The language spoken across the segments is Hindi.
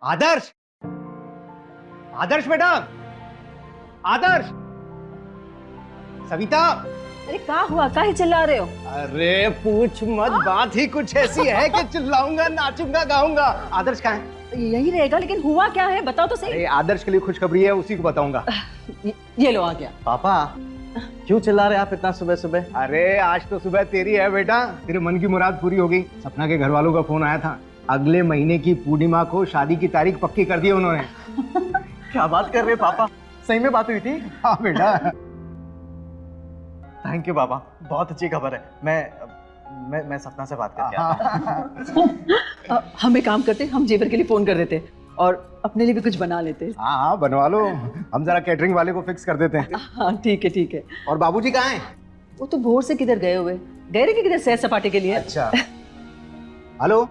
आदर्श, आदर्श बेटा, आदर्श, सविता। अरे क्या हुआ, काहे चिल्ला रहे हो? अरे पूछ मत, बात ही कुछ ऐसी है कि चिल्लाऊंगा, नाचूंगा, गाऊंगा। आदर्श कहाँ है? यही रहेगा, लेकिन हुआ क्या है बताओ तो सही। अरे आदर्श के लिए खुशखबरी है, उसी को बताऊंगा। ये लो आ गया। पापा क्यों चिल्ला रहे आप इतना सुबह सुबह? अरे आज तो सुबह तेरी है बेटा, तेरे मन की मुराद पूरी हो गई। सपना के घर वालों का फोन आया था, अगले महीने की पूर्णिमा को शादी की तारीख पक्की कर दी उन्होंने। क्या बात कर रहे हैं पापा, सही में बात हुई थी? हाँ बेटा। थैंक यू पापा, बहुत अच्छी खबर है। मैं सपना से बात करके आता हूं। हम एक काम करते, हम जेवर के लिए फोन कर देते और अपने लिए भी कुछ बना लेते। हाँ हाँ बनवा लो, हम जरा कैटरिंग वाले को फिक्स कर देते हैं। हाँ ठीक है ठीक है। और बाबूजी कहाँ हैं? वो तो भोर से किधर गए हुए, गए रहे किधर सैर सपाटे के लिए। अच्छा। हेलो।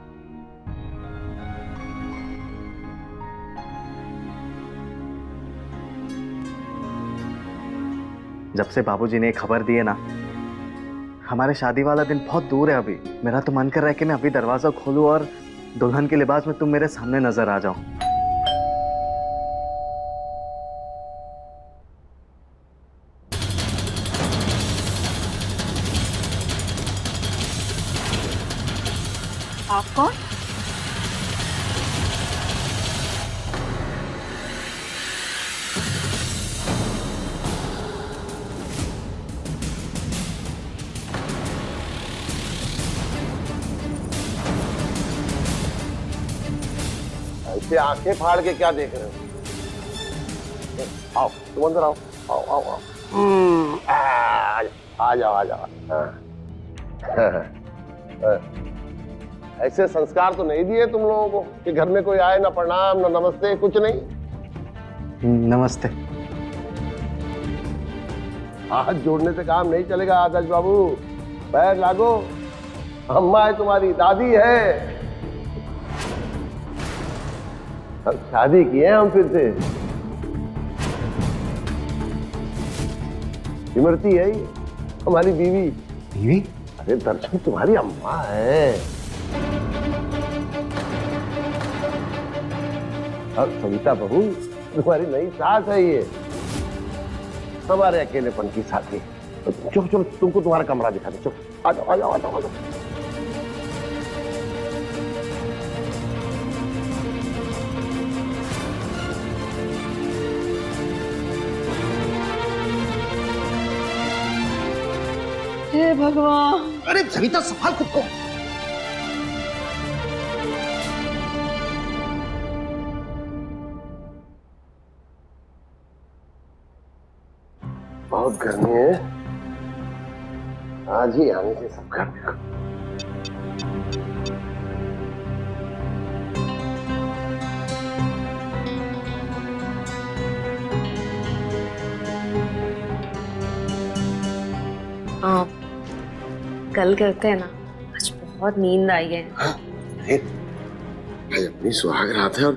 जब से बाबूजी ने खबर दी है ना, हमारे शादी वाला दिन बहुत दूर है अभी। मेरा तो मन कर रहा है कि मैं अभी दरवाजा खोलूं और दुल्हन के लिबास में तुम मेरे सामने नजर आ जाओ। आप कौन? ऐसे आंखें फाड़ के क्या देख रहे हो? आओ तुम अंदर आओ, आओ आओ आओ। आ जाओ आ जाओ। ऐसे संस्कार तो नहीं दिए तुम लोगों को कि घर में कोई आए ना प्रणाम ना नमस्ते, कुछ नहीं। नमस्ते। हाथ जोड़ने से काम नहीं चलेगा आदर्श बाबू, पैर लागो। अम्मा है तुम्हारी, दादी है। हम शादी किए हम फिर से। इमरती है ये हमारी बीवी। बीवी? अरे दर्शन तुम्हारी अम्मा है। और सविता बहू तुम्हारी नई सास है ये, हमारे अकेलेपन की साथी। चलो चलो तुमको तुम्हारा कमरा दिखा दो, चलो आ जाओ आ जाओ आ जाओ आ जाओ। हे भगवान। अरे सविता संभाल खुद को। बहुत गर्मी है, आज ही आने से सब गर्मी को। हाँ कल करते हैं ना, आज बहुत नींद आई है। हाँ, आज अपनी सुहाग रात है और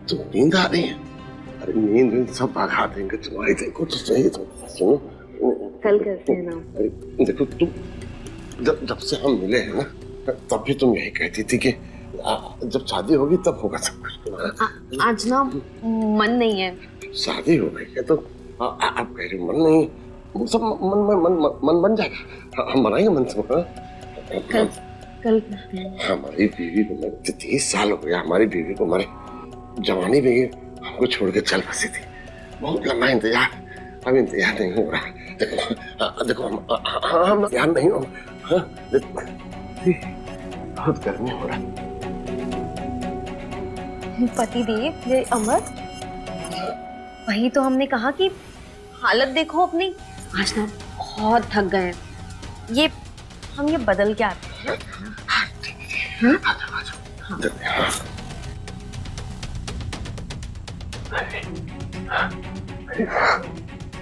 तुम नींद आ रही है। अरे नींद सब भगा देंगे तुम्हारी, देखो तो सही। तुम सुनो, कल करते हैं ना। अरे देखो तुम जब से हम मिले हैं ना, तब भी तुम यही कहती थी कि जब शादी होगी तब होगा सब कुछ तुम्हारा। आज ना मन नहीं है। शादी हो गई है तो अब कह रही मन नहीं, सब मन बन जाएगा। हम बनाएंगे मन से। कल करते हैं। हमारी बीवी को मरे 30 साल हो गया, हमारी बीवी को मरे। जवानी में हमको छोड़ के चल बसी थी। बहुत लंबा इंतजार, अब इंतजार नहीं हो रहा। देखो देखो हम इंतजार नहीं हो। बहुत गर्मी हो रहा। पति देव, ये अमर, वही तो हमने कहा कि हालत देखो अपनी। आज ना बहुत थक गए हैं, हम ये बदल के आते हैं।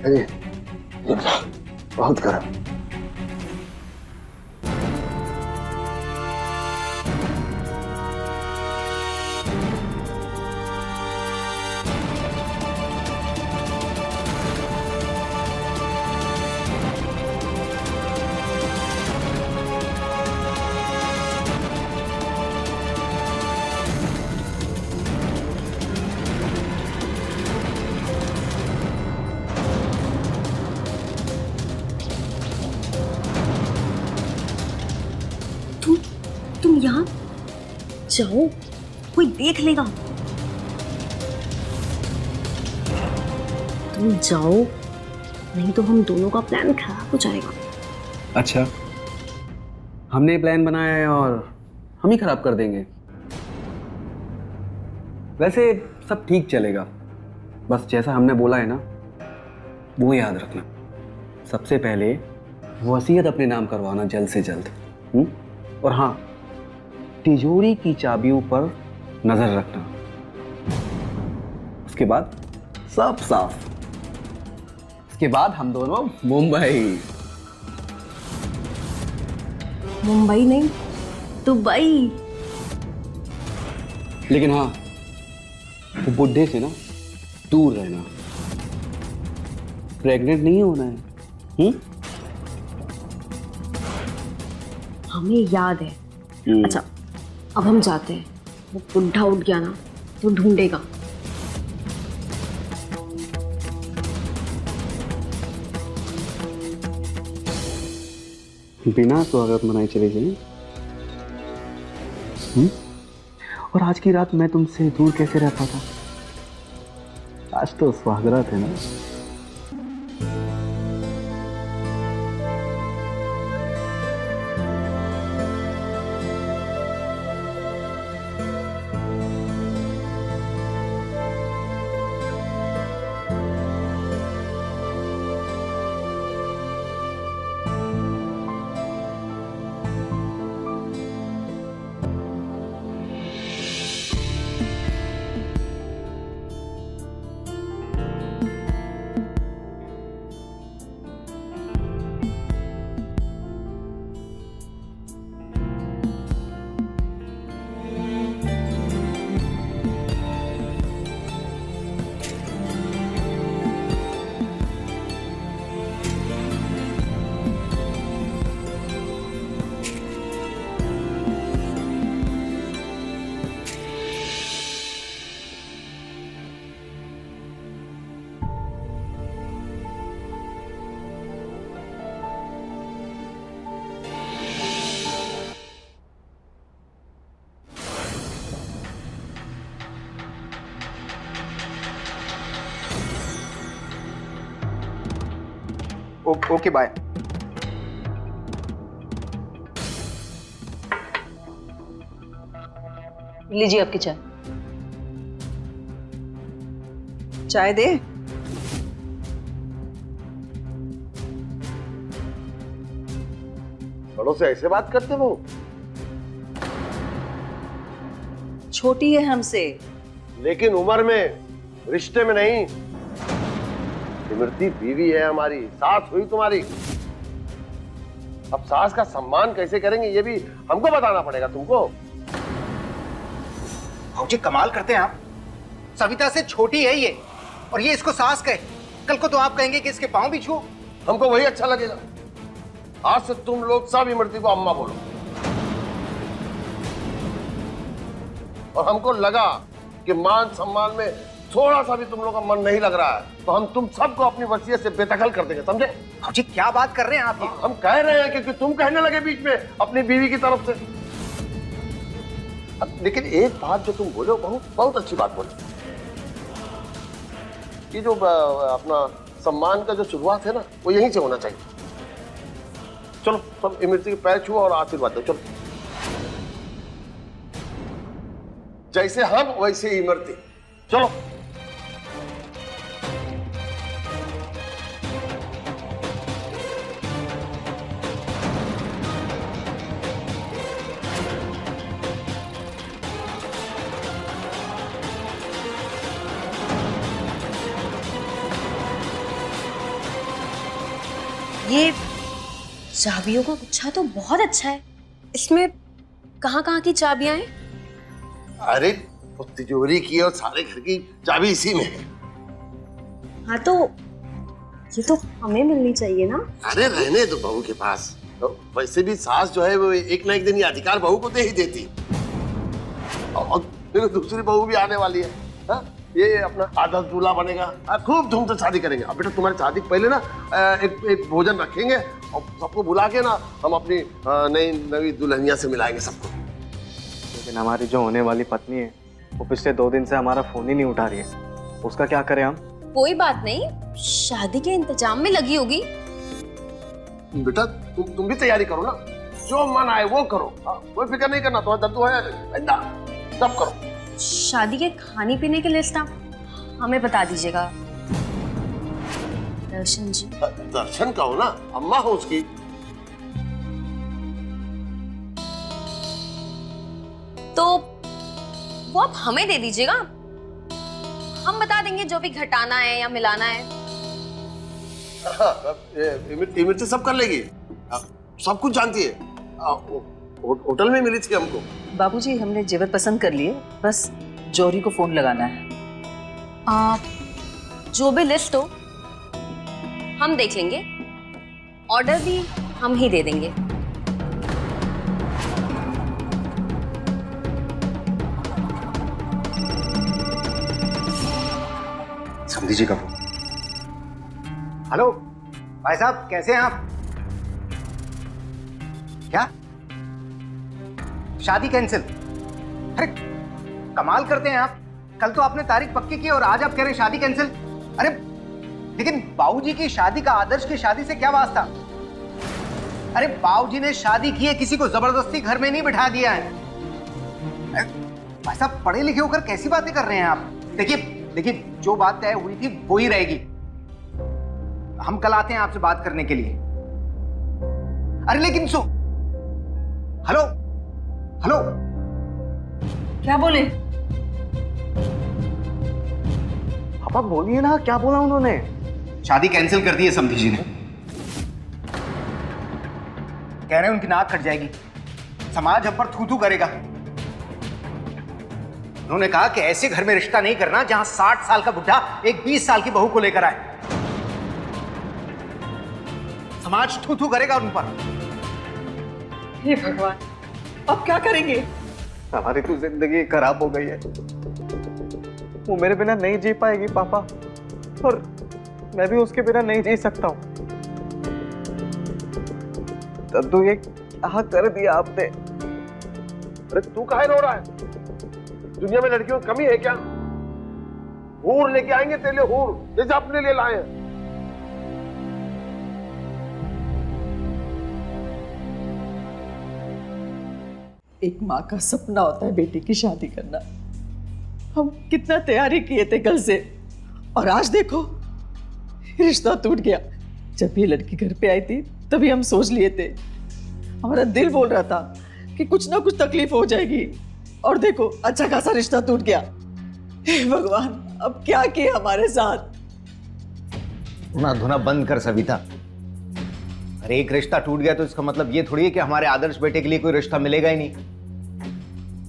अरे बहुत गर्म। तुम यहाँ जाओ, कोई देख लेगा। तुम जाओ, नहीं तो हम दोनों का प्लान खराब हो जाएगा। अच्छा, हमने ये प्लान बनाया है और हम ही खराब कर देंगे। वैसे सब ठीक चलेगा, बस जैसा हमने बोला है ना वो याद रखना। सबसे पहले वसीयत अपने नाम करवाना जल्द से जल्द। और हाँ, तिजोरी की चाबियों पर नजर रखना। उसके बाद सब साफ। उसके बाद हम दोनों मुंबई। मुंबई नहीं, दुबई। लेकिन हाँ, वो बुड्ढे से ना दूर रहना। प्रेग्नेंट नहीं होना है। हमें याद है। अच्छा, अब हम जाते हैं। वो बुढ़ा उठ गया ना तो ढूंढेगा। बिना स्वागत मनाए चले जाए। और आज की रात मैं तुमसे दूर कैसे रह पाता? आज तो स्वागत है ना। Okay bye. लीजिए आपकी चाय। चाय दे। बड़ों से ऐसे बात करते हो? छोटी है हमसे। लेकिन उम्र में, रिश्ते में नहीं। इमरती बीवी है हमारी, सास हुई तुम्हारी। अब सास का सम्मान कैसे करेंगे ये भी हमको बताना पड़ेगा तुमको। भाऊजी कमाल करते हैं आप। सविता से छोटी है ये और ये इसको सास कहे। कल को तो आप कहेंगे कि इसके पांव भी छू। हमको वही अच्छा लगेगा। आज से तुम लोग सब इमरती को अम्मा बोलो। और हमको लगा कि मान सम्मान में थोड़ा सा भी तुम लोग का मन नहीं लग रहा है तो हम तुम सबको अपनी वसीयत से बेदखल कर देंगे, समझे? भाऊजी क्या बात कर रहे हैं आप ये? हम कह रहे हैं क्योंकि तुम कहने लगे बीच में अपनी बीवी की तरफ से। लेकिन एक बात जो तुम बोले बहुत बहुत अच्छी बात बोले। ये जो अपना सम्मान का जो शुरुआत है ना वो यहीं से होना चाहिए। चलो सब इमरती के पैर छुओ और आशीर्वाद दो। चलो जैसे हम वैसे इमरती। चलो ये चाबियों का गुच्छा तो बहुत अच्छा है। इसमें कहाँ-कहाँ की चाबियां हैं? अरे वो तिजोरी की और सारे घर की चाबी इसी में है। हाँ तो ये तो हमें मिलनी चाहिए ना। अरे रहने दो बहू के पास। तो वैसे भी सास जो है वो एक ना एक दिन ये अधिकार बहू को दे ही देती। और फिर दूसरी बहू भी आने वाली है। हा? ये अपना आदर्श दूल्हा बनेगा। खूब धूम से शादी करेंगे। अब बेटा तुम्हारी शादी के पहले ना एक भोजन रखेंगे और सबको बुला के ना हम अपनी नई नवी दुल्हनिया से मिलाएंगे सबको। लेकिन हमारी जो होने वाली पत्नी है वो पिछले 2 दिन से हमारा फोन ही नहीं उठा रही है। उसका क्या करें हम? कोई बात नहीं, शादी के इंतजाम में लगी होगी। बेटा तुम भी तैयारी करो ना, जो मन आए वो करो। कोई फिक्र नहीं करना, तुम्हारा दद्दू है ना, सब करो। शादी के खाने पीने की लिस्ट आप हमें बता दीजिएगा। दर्शन जी, दर्शन का हो ना, अम्मा हो उसकी। तो वो आप हमें दे दीजिएगा, हम बता देंगे जो भी घटाना है या मिलाना है। इमरती सब कर लेगी, सब कुछ जानती है। होटल में मिली थी हमको। बाबूजी हमने जेवर पसंद कर लिए, बस जौहरी को फोन लगाना है। जो भी लिस्ट हो हम देख लेंगे, ऑर्डर भी हम ही दे देंगे। समझी जी कपूर। हेलो भाई साहब, कैसे हैं आप? क्या शादी कैंसिल? अरे कमाल करते हैं आप। कल तो आपने तारीख पक्की की और आज आप कह रहे हैं शादी कैंसिल। अरे लेकिन बाबूजी की शादी का आदर्श की शादी से क्या वास्ता? अरे बाबूजी ने शादी की है, किसी को जबरदस्ती घर में नहीं बिठा दिया है। भाई साहब पढ़े लिखे होकर कैसी बातें कर रहे हैं आप? देखिए देखिए, जो बात तय हुई थी वो ही रहेगी। हम कल आते हैं आपसे बात करने के लिए। अरे लेकिन हेलो हेलो, क्या बोले? पापा बोलिए ना, क्या बोला उन्होंने? शादी कैंसिल कर दी है समधी जी ने। कह रहे हैं उनकी नाक कट जाएगी, समाज हम पर थू थू करेगा। उन्होंने कहा कि ऐसे घर में रिश्ता नहीं करना जहां 60 साल का बुढ़ा एक 20 साल की बहू को लेकर आए। समाज थू थू करेगा उन पर। हे भगवान, अब क्या करेंगे? हमारी तो जिंदगी खराब हो गई है। वो मेरे बिना नहीं जी पाएगी पापा, और मैं भी उसके बिना नहीं जी सकता हूँ। दद्दू ये क्या कर दिया आपने? अरे तू काहे रो रहा है? दुनिया में लड़कियों की कमी है क्या? हूर लेके आएंगे तेरे लिए, हूर जैसे अपने लिए लाए हैं। एक माँ का सपना होता है बेटी की शादी करना। हम कितना तैयारी किए थे कल से, और आज देखो रिश्ता टूट गया। जब ये लड़की घर पे आई थी तभी हम सोच लिए थे, हमारा दिल बोल रहा था कि कुछ ना कुछ तकलीफ हो जाएगी, और देखो अच्छा खासा रिश्ता टूट गया। हे भगवान, अब क्या किया हमारे साथ? धुना धुना बंद कर सविता। अरे एक रिश्ता टूट गया तो इसका मतलब ये थोड़ी है कि हमारे आदर्श बेटे के लिए कोई रिश्ता मिलेगा ही नहीं।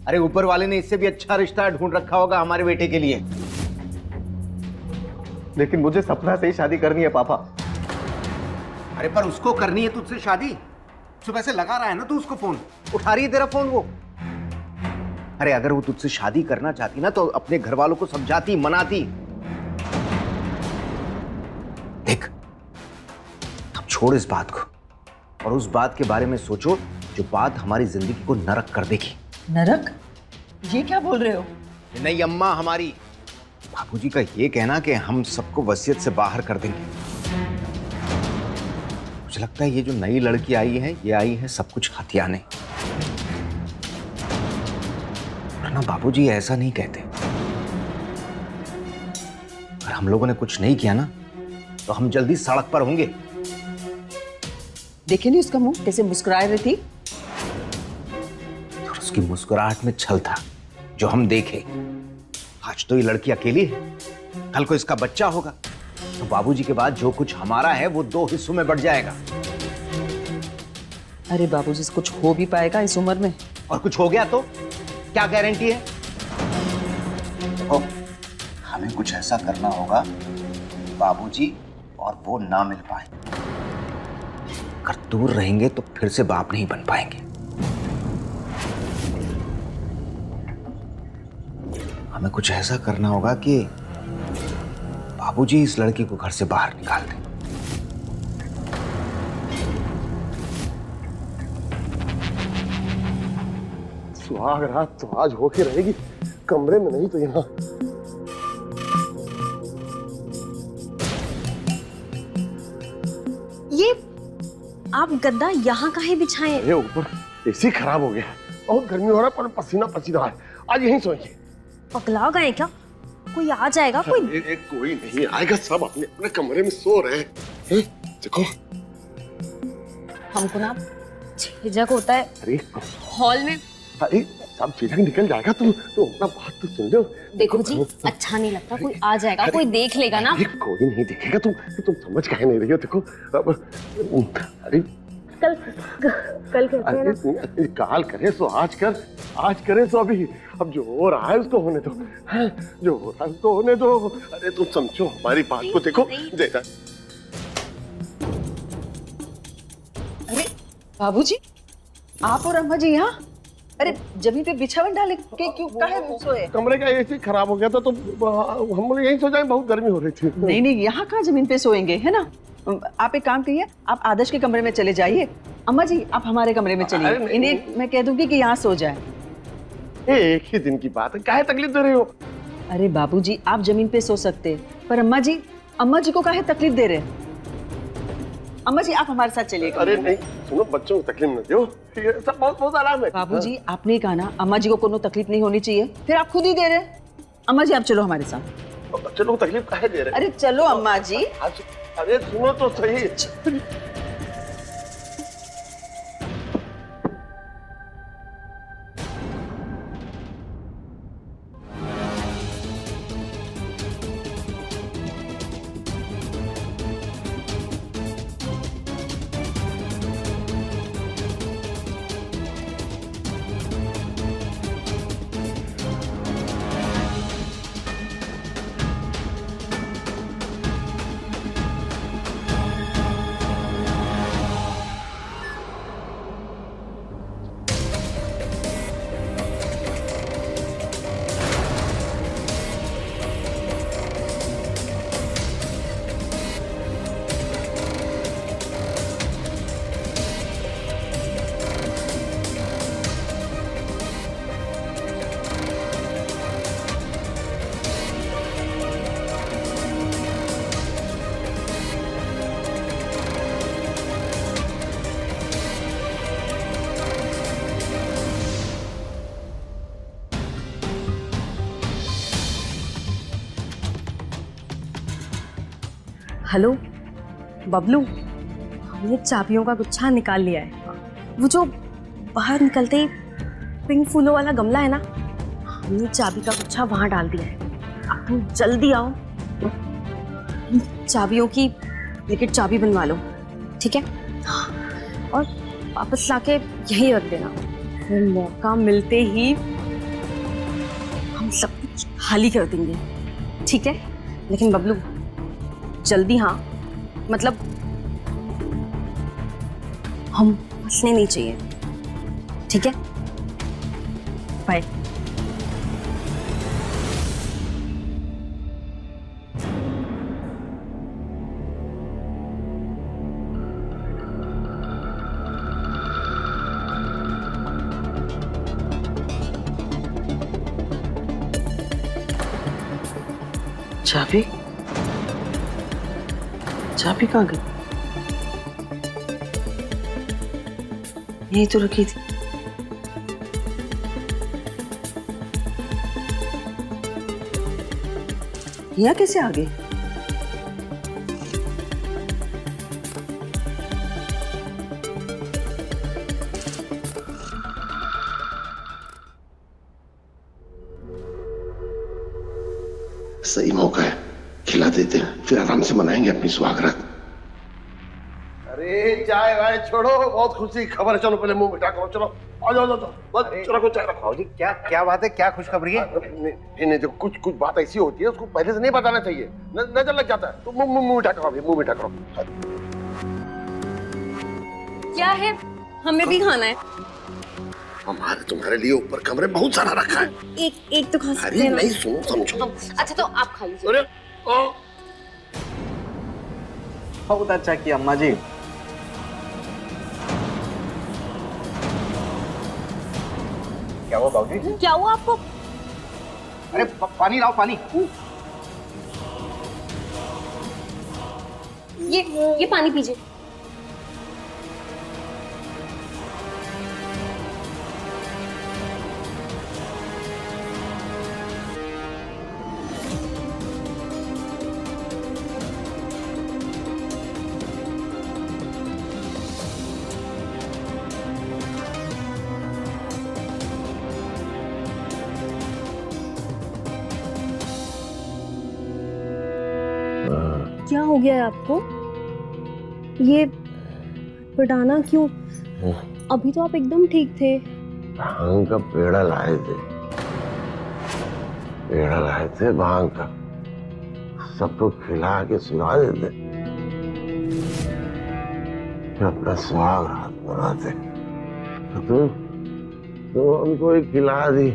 अरे ऊपर वाले ने इससे भी अच्छा रिश्ता ढूंढ रखा होगा हमारे बेटे के लिए। लेकिन मुझे सपना से ही शादी करनी है पापा। अरे पर उसको करनी है तुझसे शादी। सुबह से लगा रहा है ना तू उसको फोन, उठा रही है तेरा फोन वो। अरे अगर वो तुझसे शादी करना चाहती ना तो अपने घर वालों को समझाती, मनाती। देख अब छोड़ इस बात को और उस बात के बारे में सोचो जो बात हमारी जिंदगी को नरक कर देगी। नरक? ये क्या बोल रहे हो? नहीं अम्मा, हमारी बाबूजी का ये कहना कि हम सबको वसीयत से बाहर कर देंगे। मुझे लगता है ये जो नई लड़की आई है ये आई है सब कुछ हथियाने। वरना बाबूजी ऐसा नहीं कहते। अगर हम लोगों ने कुछ नहीं किया ना तो हम जल्दी सड़क पर होंगे। देखे नहीं उसका मुंह कैसे मुस्कुरा रही थी? और उसकी मुस्कुराहट में छल था जो हम देखे। आज तो ये लड़की अकेली है, कल को इसका बच्चा होगा तो बाबूजी के बाद जो कुछ हमारा है वो 2 हिस्सों में बढ़ जाएगा। अरे बाबूजी से कुछ हो भी पाएगा इस उम्र में? और कुछ हो गया तो क्या गारंटी है? देखो हमें कुछ ऐसा करना होगा बाबूजी और वो ना मिल पाए। अगर दूर रहेंगे तो फिर से बाप नहीं बन पाएंगे। हमें कुछ ऐसा करना होगा कि बाबूजी इस लड़की को घर से बाहर निकाल दें। सुहाग रात तो आज होके रहेगी, कमरे में नहीं तो यहाँ। ये आप गद्दा यहाँ काहे बिछाए? अरे ऊपर एसी खराब हो गया, बहुत गर्मी हो रहा है, पर पसीना पसीना है, आज यहीं सोएंगे। पगला गए क्या? कोई आ जाएगा कोई? कोई नहीं आएगा, सब अपने अपने कमरे में सो रहे हैं। देखो हमको ना झिझक होता है अरे हॉल में। अरे सब चीजें निकल जाएगा, तुम अपना बात तो सुन लो। देखो जी, अच्छा नहीं लगता, कोई आ जाएगा, कोई देख लेगा ना। कोई नहीं देखेगा, तुम समझ काहे नहीं रही हो? देखो अरे कल कहते हैं ना। अरे काल करे सो आज कर, आज करे सो अभी, अब जो हो रहा है उसको होने दो, जो हो रहा है उसको होने दो। अरे तुम समझो हमारी बात को, देखो देखा। अरे बाबूजी, आप और अम्मा जी यहाँ? अरे जमीन पे बिछावन डाले के क्यों काहे सोए? कमरे का एसी खराब हो गया था तो हम लोग यहीं सो जाए, बहुत गर्मी हो रही थी। नहीं नहीं, यहाँ कहाँ जमीन पे सोएंगे, है ना? आप एक काम करिए, आप आदर्श के कमरे में चले जाइए। अम्मा जी आप हमारे कमरे में चलिए, इन्हें मैं कह दूंगी कि यहाँ सो जाए। एक ही दिन की बात है, काहे तकलीफ दे रहे हो? अरे बाबूजी आप जमीन पे सो सकते हैं, पर अम्मा जी को काहे तकलीफ दे रहे हैं? अम्मा जी आप हमारे साथ चलिए। अरे नहीं सुनो, बच्चों को तकलीफ न दो, ये सब बहुत बहुत आराम है। बाबूजी आपने कहा ना अम्मा जी को कोनो तकलीफ नहीं होनी चाहिए, फिर आप खुद ही दे रहे हैं। अम्मा जी आप चलो हमारे साथ। बच्चों को तकलीफ काहे दे रहे? अरे चलो अम्मा जी। अरे सुनो तो सही। हेलो बबलू, हमने चाबियों का गुच्छा निकाल लिया है। वो जो बाहर निकलते ही पिंक फूलों वाला गमला है ना, हमने चाबी का गुच्छा वहां डाल दिया है। अब तुम जल्दी आओ, चाबियों की लिक्विड चाबी बनवा लो, ठीक है? और वापस लाके यहीं रख देना, फिर मौका मिलते ही हम सब कुछ खाली कर देंगे, ठीक है? लेकिन बबलू जल्दी, हाँ, मतलब हम फंसने नहीं चाहिए, ठीक है? बाय। चाबी चाबी कहाँ गई? यही तो रखी थी। यहाँ कैसे आ गई? सही मौका है, खिला देते हैं, फिर आराम से मनाएंगे अपनी सुहागरात। अरे चाय वाय छोड़ो, बहुत खुशी खबर है, चलो पहले मुंह मिठा करो, चलो आ जाओ जाओ, बस रखो चाय रखो। जी क्या क्या बात है, क्या खुशखबरी है? नहीं जो कुछ कुछ बात ऐसी होती है उसको पहले से नहीं बताना चाहिए, नजर लग जाता है। तो मुंह मिठा करो, मुंह मिठा करो। क्या है? हमें भी खाना है। हमारे तुम्हारे लिए ऊपर कमरे बहुत सारा रखा है। एक तो खा सकते अरे हैं ना? नहीं सुनो समझो। अच्छा तो आप खा लीजिए। अरे बहुत अच्छा किया अम्मा जी। क्या हुआ बाबूजी? क्या हुआ आपको? अरे पानी लाओ, पानी। ये पानी पीजिए। क्या हो गया है आपको? ये पटाना क्यों? अभी तो आप एकदम ठीक थे। भांग का पेड़ा लाए थे, भांग का। सबको खिला के सुला देते, फिर अपना सुहाग रात मनाते। तो हमको ही खिला दी,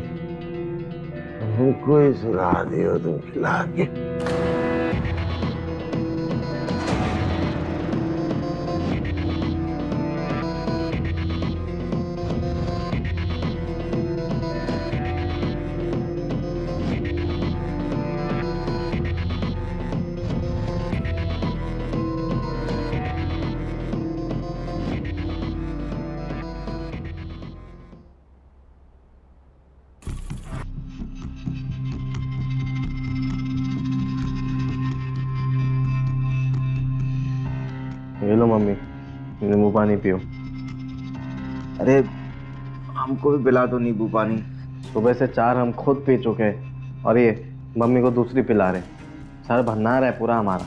हमको ही सुला दी हो तुम खिला के। ये लो मम्मी, नींबू पानी पियो। अरे हमको भी पिला दो नींबू पानी। सुबह से 4 हम खुद पी चुके हैं और ये मम्मी को दूसरी पिला रहे। सर भंडार है पूरा हमारा।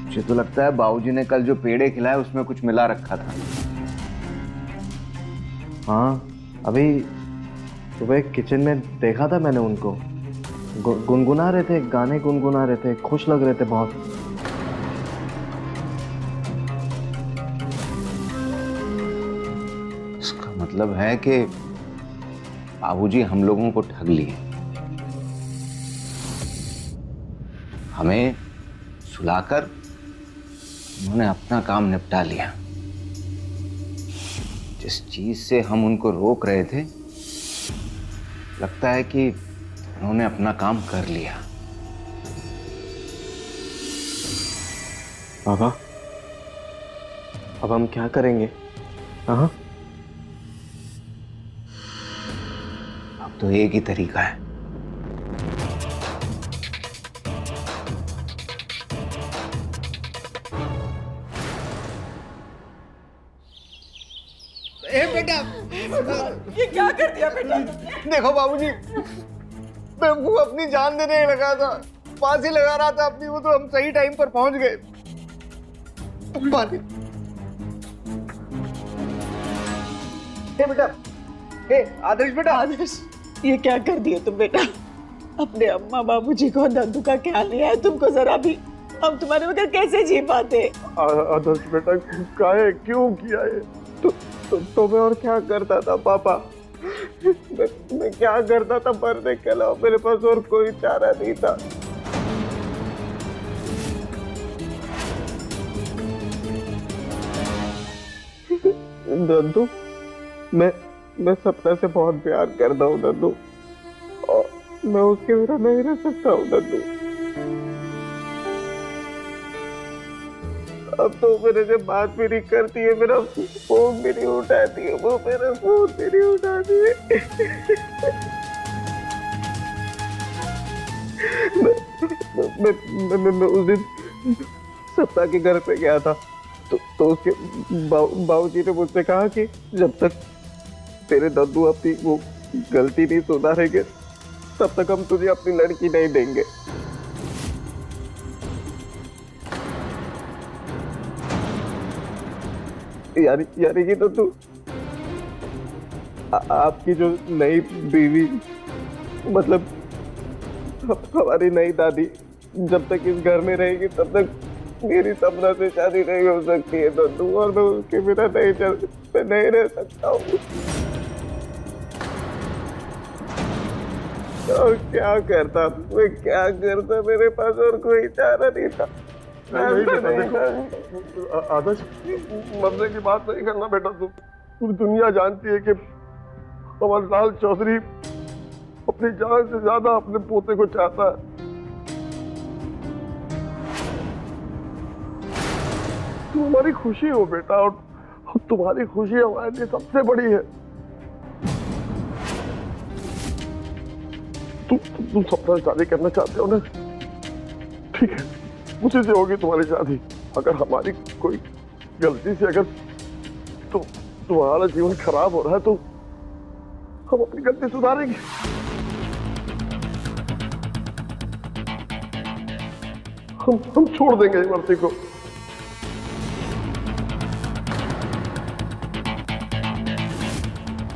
मुझे तो लगता है बाबूजी ने कल जो पेड़े खिलाए उसमें कुछ मिला रखा था। हाँ, अभी सुबह किचन में देखा था मैंने उनको। गुनगुना रहे थे, गाने गुनगुना रहे थे, खुश लग रहे थे बहुत। इसका मतलब है कि बाबूजी हम लोगों को ठग लिए, हमें सुलाकर उन्होंने अपना काम निपटा लिया। जिस चीज से हम उनको रोक रहे थे, लगता है कि उन्होंने अपना काम कर लिया। पापा, अब हम क्या करेंगे? हाँ, अब तो एक ही तरीका है। ये क्या कर दिया बेटा? देखो बाबूजी, मैं वो अपनी जान देने लगा था, फांसी लगा रहा था अपनी, वो तो हम सही टाइम पर पहुंच गए। पानी। बेटा, आदर्श बेटा। आदर्श, ये क्या कर दिए तुम बेटा? अपने अम्मा बाबूजी को, नंदू का ख्याल नहीं आया तुमको जरा भी? हम तुम्हारे बगैर कैसे जी पाते? आदर्श बेटा, काहे क्यों किया ये? तो मैं और क्या करता था पापा? मैं क्या करता था मरने के अलावा? मेरे पास और कोई चारा नहीं था। नंदू, मैं सपना से बहुत प्यार करता हूँ नंदू, और मैं उसके बिना नहीं रह सकता हूँ नंदू। अब तो मेरे से बात भी नहीं करती है, मेरा फोन भी नहीं उठाती है, वो मेरा फोन भी नहीं उठाती है। मैं उस दिन सप्ताह के घर पे गया था, तो उसके बाबूजी ने मुझसे कहा कि जब तक तेरे दद्दू अपनी वो गलती नहीं सुधारेंगे, तब तक हम तुझे अपनी लड़की नहीं देंगे। यानी कि तो तू आपकी जो नई बीवी, मतलब हमारी नई दादी, जब तक इस घर में रहेगी तब तक मेरी सपना से शादी नहीं हो सकती है दद्दू, और मैं उसके बिना नहीं रह सकता हूँ। और क्या करता मेरे पास और कोई चारा नहीं था। आदर्श, मरने की बात नहीं करना बेटा। तू दुनिया जानती है कि अमरलाल चौधरी अपनी जान से ज्यादा अपने पोते को चाहता है। तुम हमारी खुशी हो बेटा, और तुम्हारी खुशी हमारे लिए सबसे बड़ी है। तुम सपना से शादी करना चाहते हो ना? ठीक है, मुझे से होगी तुम्हारी शादी। अगर हमारी कोई गलती से अगर तुम्हारा जीवन खराब हो रहा है तो हम अपनी गलती सुधारेंगे। हम छोड़ देंगे इमरती को।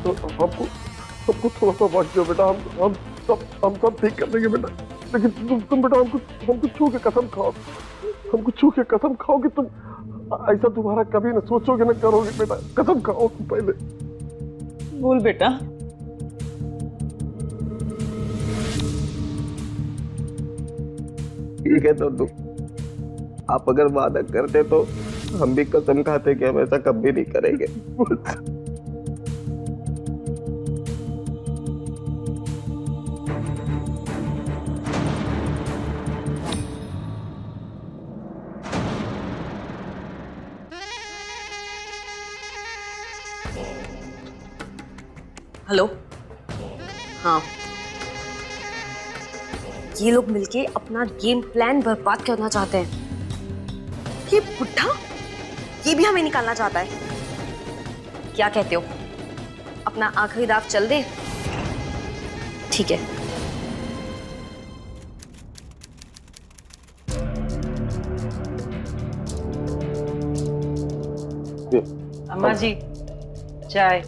तो हमको थोड़ा सा वक्त दो बेटा, हम सब ठीक कर देंगे बेटा। लेकिन तुम बेटा हमको छू के कसम खाओ, हमको छू के कसम खाओ कि तुम ऐसा दोबारा कभी न सोचोगे न करोगे बेटा। कसम खाओ तुम पहले। बोल बेटा। ठीक है तो आप अगर वादा करते तो हम भी कसम खाते कि हम ऐसा कभी नहीं करेंगे। हेलो। हाँ, ये लोग मिलके अपना गेम प्लान बर्बाद करना चाहते हैं। ये बुढ़ा, ये भी हमें निकालना चाहता है। क्या कहते हो, अपना आखिरी दाव चल दे? ठीक है। अम्मा जी, चाय।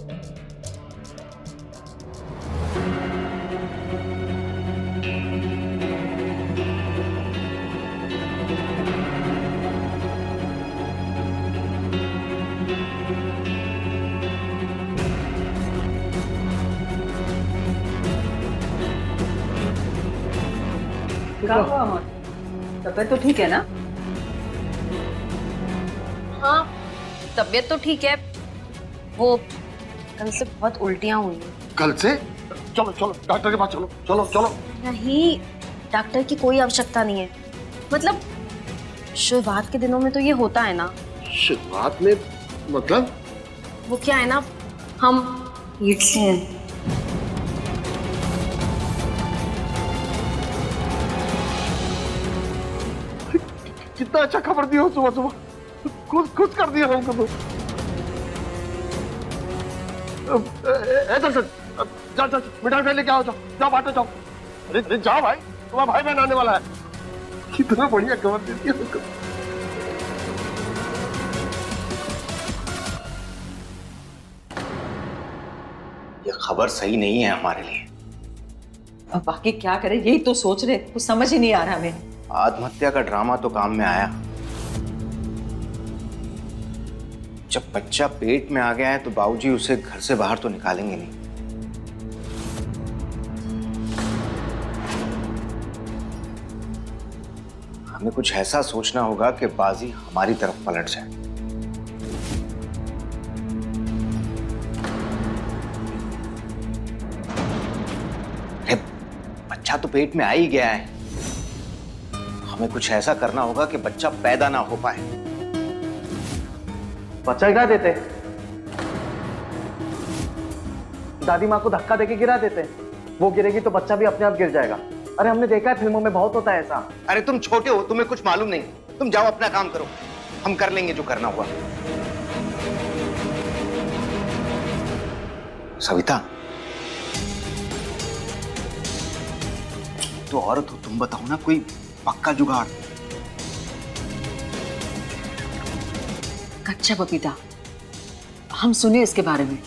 क्या हुआ अमर? तबीयत तो ठीक है ना? हाँ, तबीयत तो ठीक है। वो कल से बहुत उल्टियां हुई हैं। कल से? चलो चलो डॉक्टर के पास चलो, चलो चलो। नहीं, डॉक्टर की कोई आवश्यकता नहीं है। मतलब शुरुआत के दिनों में तो ये होता है ना। शुरुआत में मतलब? वो क्या है ना, हम पेट से हैं। कितना अच्छा खबर दिया हो सुबह सुबह, खुश कर दिया हमको तो। जा मिठाई लेके आओ, जाओ बांटो जाओ। अरे जाओ भाई, तुम्हारा भाई बहन आने वाला है। कितना बढ़िया खबर दे दिया हमको। ये खबर सही नहीं है हमारे लिए। अब बाकी क्या करें, यही तो सोच रहे, कुछ समझ ही नहीं आ रहा हमें। आत्महत्या का ड्रामा तो काम में आया। जब बच्चा पेट में आ गया है तो बाबूजी उसे घर से बाहर तो निकालेंगे नहीं। हमें कुछ ऐसा सोचना होगा कि बाजी हमारी तरफ पलट जाए। बच्चा तो पेट में आ ही गया है, हमें कुछ ऐसा करना होगा कि बच्चा पैदा ना हो पाए। बच्चा गिरा देते, दादी माँ को धक्का देके गिरा देते, वो गिरेगी तो बच्चा भी अपने आप गिर जाएगा। अरे हमने देखा है, फिल्मों में बहुत होता है ऐसा। अरे तुम छोटे हो, तुम्हें कुछ मालूम नहीं। तुम जाओ अपना काम करो, हम कर लेंगे जो करना हुआ। सविता, तो औरत हो, तुम बताओ ना कोई पक्का जुगाड़। कच्चा पपीता, हम सुने इसके बारे में।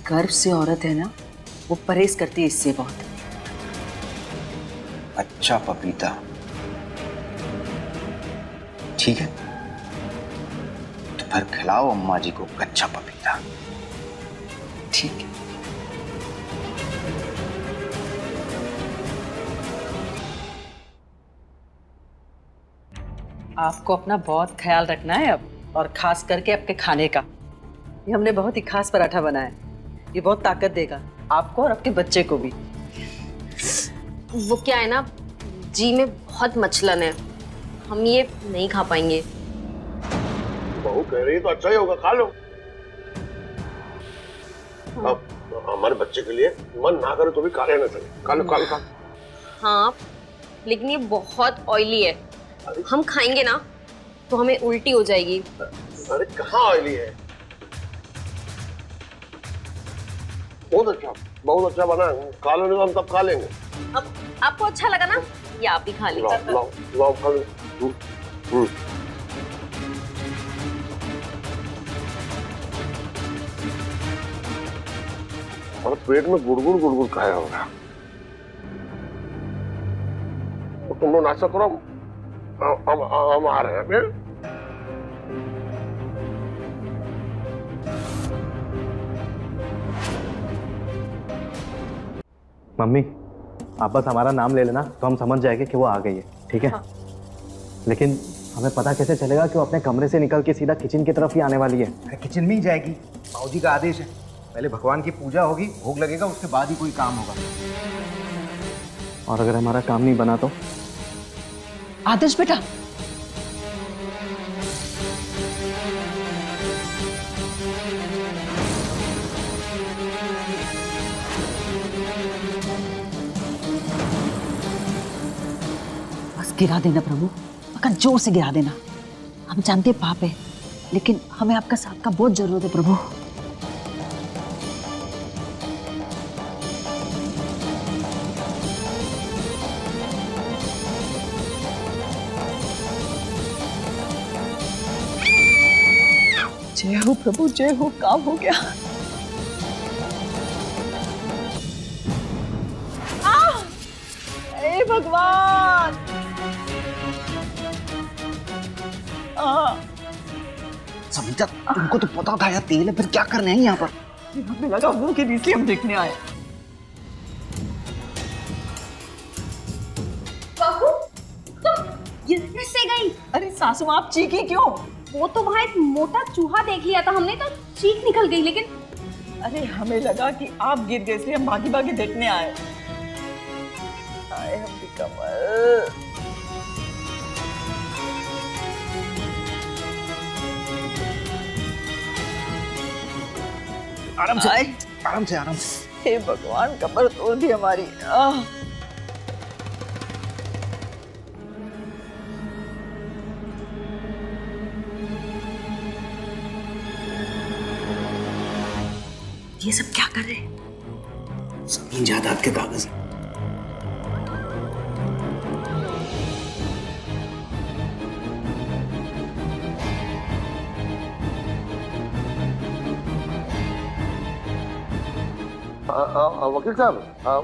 गर्भ से औरत है ना, वो परहेज करती है इससे बहुत। अच्छा पपीता, ठीक है, तो फिर खिलाओ अम्मा जी को कच्चा पपीता। ठीक है। आपको अपना बहुत ख्याल रखना है अब, और खास करके आपके खाने का। ये हमने बहुत ही खास पराठा बनाया है, ये बहुत ताकत देगा आपको और आपके बच्चे को भी। वो क्या है ना, जी में बहुत मचलन है, हम ये नहीं खा पाएंगे। बहू कह रही है तो अच्छा ही होगा, खा लो। अब हमारे बच्चे के लिए मन ना करे तो भी खा लेना चाहिए। खा लो खा लो खा लो। हाँ, लेकिन ये बहुत ऑयली है, हम खाएंगे ना तो हमें उल्टी हो जाएगी। अरे कहाँ ऑयली है, बहुत अच्छा बना है। खा लो, नहीं तो हम तब खा लेंगे। अब आपको अच्छा लगा ना, ये आप ही खा लाओ लीजिए। लाओ लाओ खा लो। और पेट में गुड़गुड़ गुड़गुड़ खाया होगा। तो तुम लोग नाश्ता करो, हम आ रहे हैं फिर। मम्मी आप बस हमारा नाम ले लेना तो हम समझ जाएंगे कि वो आ गई है, ठीक है? हाँ। लेकिन हमें पता कैसे चलेगा कि वो अपने कमरे से निकल के सीधा किचन की तरफ ही आने वाली है? अरे किचन में ही जाएगी, बाबूजी का आदेश है। पहले भगवान की पूजा होगी, भोग लगेगा, उसके बाद ही कोई काम होगा। और अगर हमारा काम नहीं बना तो? आदर्श बेटा, बस गिरा देना प्रभु, मगर जोर से गिरा देना। हम जानते पाप है, लेकिन हमें आपका साथ का बहुत जरूरत है प्रभु। जय हो प्रभु, जय हो, काम हो गया। हे भगवान, समीता तुमको तो पता था यार तेल है, फिर क्या करना है यहाँ पर? हमें लगा वो कि इसलिए हम देखने आए। बहू, तुम गिरने से गई? अरे सासू आप चीखी क्यों? वो तो वहाँ एक मोटा चूहा देख लिया था हमने, तो चीख निकल गई। लेकिन अरे हमें लगा कि आप गिर गए इसलिए हम भागी भागी देखने आए। आए हम भी कमल। आराम से आराम से आराम से। हे भगवान, कमर तोड़ दी हमारी। ये सब क्या कर रहे हैं? जमीन जायदाद के कागज। वकील साहब,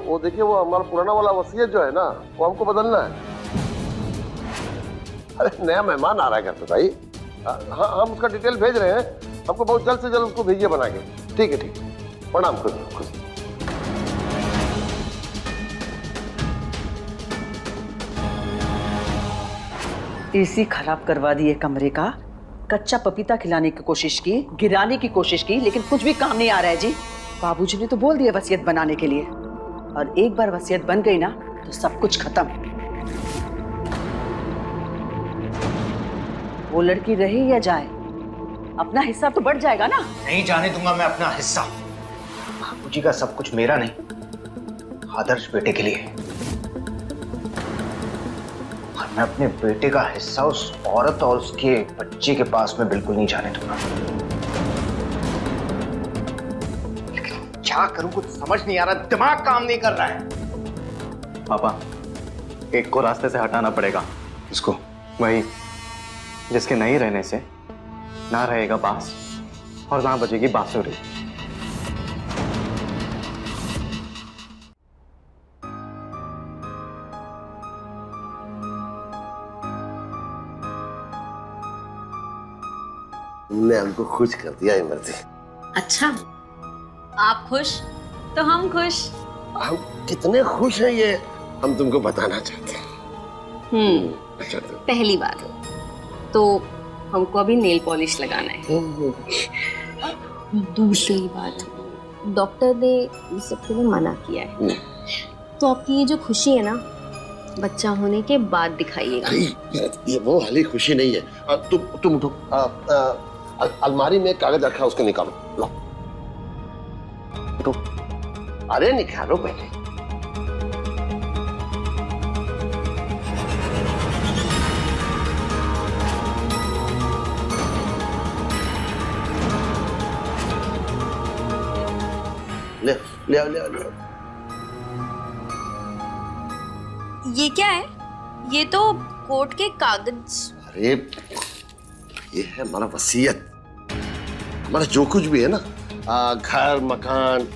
वो देखिए, वो हमारा पुराना वाला वसीयत जो है ना, वो हमको बदलना है। अरे नया मेहमान आ रहा है घर पे भाई। हाँ, हम उसका डिटेल भेज रहे हैं, हमको बहुत जल्द से जल्द उसको भेजिए बना के। ठीक है ठीक है, प्रणाम। खुद खुद। एसी खराब करवा दिए कमरे का, कच्चा पपीता खिलाने की कोशिश की, गिराने की कोशिश की, लेकिन कुछ भी काम नहीं आ रहा है जी। बाबूजी ने तो बोल दिया वसीयत बनाने के लिए, और एक बार वसीयत बन गई ना तो सब कुछ खत्म। वो लड़की रहे या जाए, अपना हिस्सा तो बढ़ जाएगा ना। नहीं जाने दूंगा मैं अपना हिस्सा। बाबूजी का सब कुछ मेरा नहीं, आदर्श बेटे के लिए। और मैं अपने बेटे का हिस्सा उस औरत और उसके बच्चे के पास में बिल्कुल नहीं जाने दूंगा। लेकिन क्या करूं, कुछ समझ नहीं आ रहा, दिमाग काम नहीं कर रहा है। पापा, एक को रास्ते से हटाना पड़ेगा। इसको वही जिसके नहीं रहने से ना रहेगा बांस और ना बजेगी बांसुरी। तुमने हमको खुश कर दिया इमरती। अच्छा, आप खुश तो हम खुश। हम कितने खुश हैं ये हम तुमको बताना चाहते हैं। अच्छा तो पहली बात तो हमको अभी नेल पॉलिश लगाना है। दूसरी बात, डॉक्टर ने इस सब के लिए मना किया है। तो आपकी ये जो खुशी है ना, बच्चा होने के बाद दिखाइएगा। अरे ये वो वाली खुशी नहीं है। तुम उठो। अलमारी में कागज रखा है, उसको निकालो। लो तो, अरे निकालो पहले। ले ले ले ले। ये क्या है? ये तो कोर्ट के कागज। अरे ये है हमारा वसीयत। हमारा जो कुछ भी है ना, घर, मकान,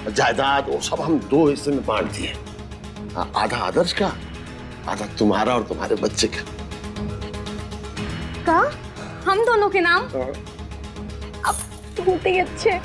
जायदाद, वो सब हम 2 हिस्से में बांट दिए। आधा आदर्श का, आधा तुम्हारा और तुम्हारे बच्चे का। का? हम दोनों के नाम? अब बहुत ही अच्छे।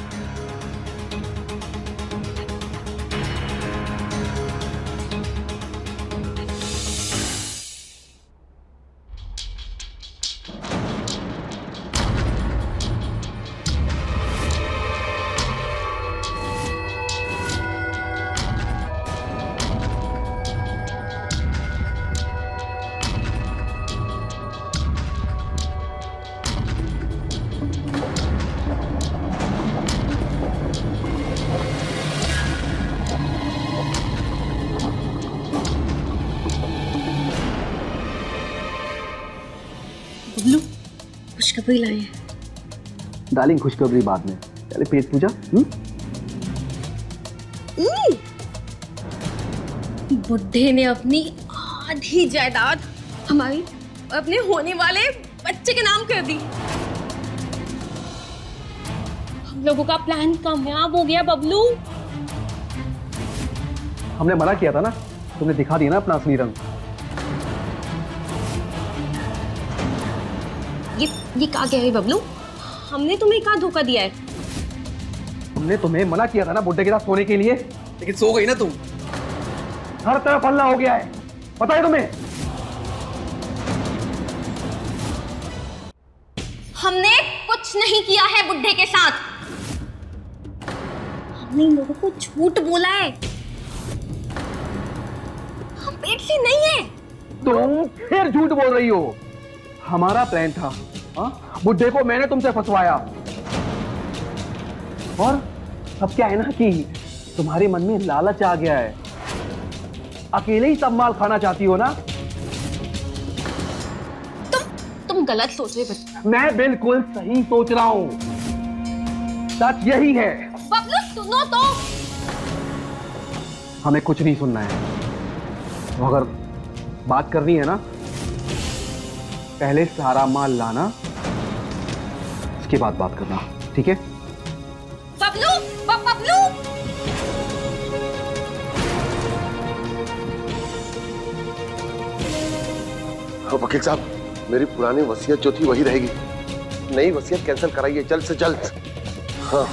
बबलू, खुशखबरी लाए हैं। डार्लिंग खुशखबरी बाद में, पहले पेट पूजा। बुड्ढे ने अपनी आधी जायदाद हमारी अपने होने वाले बच्चे के नाम कर दी। हम लोगों का प्लान कामयाब हो गया बबलू। हमने मना किया था ना, तुमने दिखा दिया ना अपना असली रंग। ये कहा गया है बबलू? हमने तुम्हें कहाँ धोखा दिया है? हमने तुम्हें मना किया था ना बुड्ढे के साथ सोने के लिए, लेकिन सो गई ना तुम। हर तरफ हल्ला हो गया है, पता है तुम्हें? हमने कुछ नहीं किया है बुड्ढे के साथ। हमने इन लोगों को झूठ बोला है। हम पेट से नहीं है। तुम फिर झूठ बोल रही हो। हमारा प्लान था, बुड्ढे को मैंने तुमसे फंसवाया। और अब क्या है ना कि तुम्हारे मन में लालच आ गया है, अकेले ही सब माल खाना चाहती हो ना। तुम गलत सोच रहे बच्चे। मैं बिल्कुल सही सोच रहा हूं, सच यही है। बबलू सुनो तो। हमें कुछ नहीं सुनना है। तो अगर बात करनी है ना, पहले सारा माल लाना, उसके बाद बात करना, ठीक है? बबलू, बबलू। वकील साहब, मेरी पुरानी वसीयत जो थी वही रहेगी। नई वसीयत कैंसिल कराइए जल्द से जल्द। हाँ।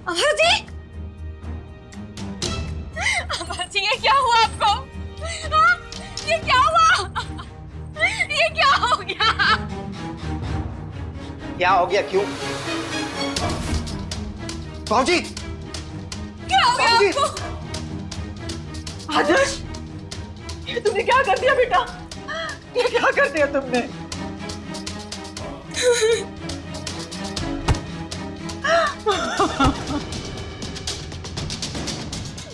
अमर जी, अमर जी, ये क्या हुआ आपको? हाँ? ये क्या हुआ? ये क्या हो गया? क्या हो गया? क्यों? बाबूजी! क्या हो गया बाबूजी! आपको? आदर्श, ये तुमने क्या कर दिया बेटा? ये क्या कर दिया तुमने?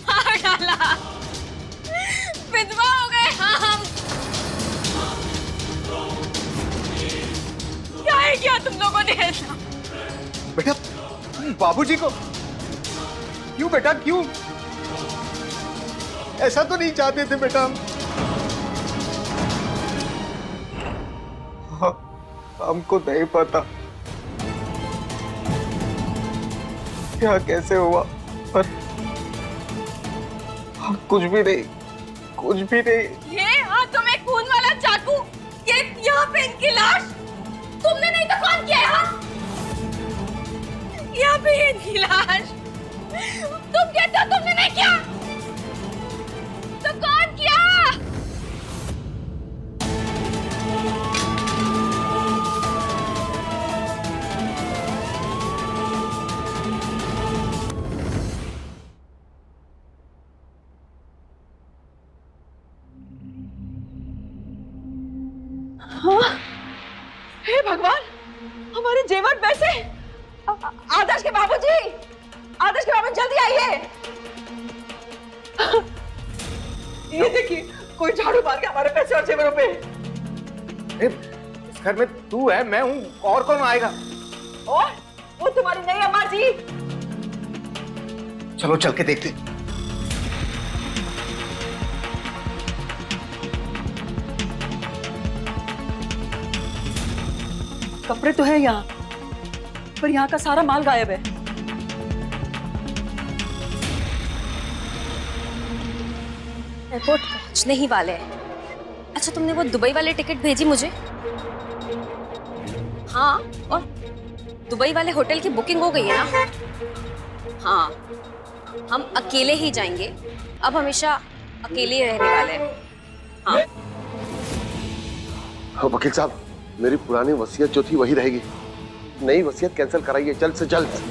मार डाला। विधवा हो गए हम। क्या है क्या तुम लोगों ने ऐसा? बेटा, बाबूजी को क्यों बेटा, क्यों? ऐसा तो नहीं चाहते थे बेटा हम। हमको नहीं पता क्या कैसे हुआ, पर हम कुछ भी नहीं। ये हाथों में खून वाला चाकू, ये यहाँ पे इनकी लाश, तुमने नहीं तो कौन किया है? यहाँ पे इनकी लाश, तुम कहते हो तुमने नहीं किया, तो कौन किया? हे भगवान, हमारे जेवर पैसे। आदर्श के बाबूजी, आदर्श के बाबूजी जल्दी आइए। ये देखिए, कोई झाड़ू मार के हमारे पैसे और जेवरों पे। इस घर में तू है, मैं हूँ, और कौन आएगा? और वो तुम्हारी नई अम्मा जी। चलो चल के देखते। कपड़े तो है यहाँ, पर यहाँ का सारा माल गायब है। एयरपोर्ट पहुंचने ही वाले हैं। अच्छा, तुमने वो दुबई वाले टिकट भेजी मुझे? हाँ, और दुबई वाले होटल की बुकिंग हो गई है ना? हाँ, हम अकेले ही जाएंगे, अब हमेशा अकेले ही रहने वाले हैं। हाँ। हाँ वकील साहब, मेरी पुरानी वसीयत जो थी वही रहेगी, नई वसीयत कैंसिल कराइए जल्द से जल्द।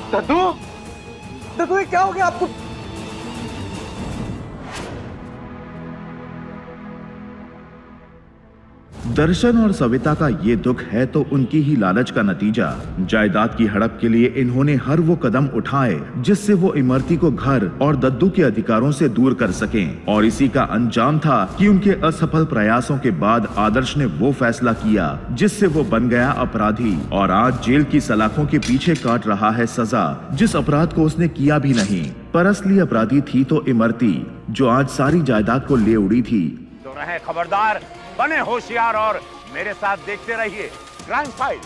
दद्दू, दद्दू ये क्या हो गया आपको? दर्शन और सविता का ये दुख है तो उनकी ही लालच का नतीजा। जायदाद की हड़प के लिए इन्होंने हर वो कदम उठाए जिससे वो इमरती को घर और दद्दू के अधिकारों से दूर कर सकें, और इसी का अंजाम था कि उनके असफल प्रयासों के बाद आदर्श ने वो फैसला किया जिससे वो बन गया अपराधी और आज जेल की सलाखों के पीछे काट रहा है सजा जिस अपराध को उसने किया भी नहीं। पर असली अपराधी थी तो इमरती, जो आज सारी जायदाद को ले उड़ी थी। तो रहे खबरदार, बने होशियार और मेरे साथ देखते रहिए क्राइम फाइल।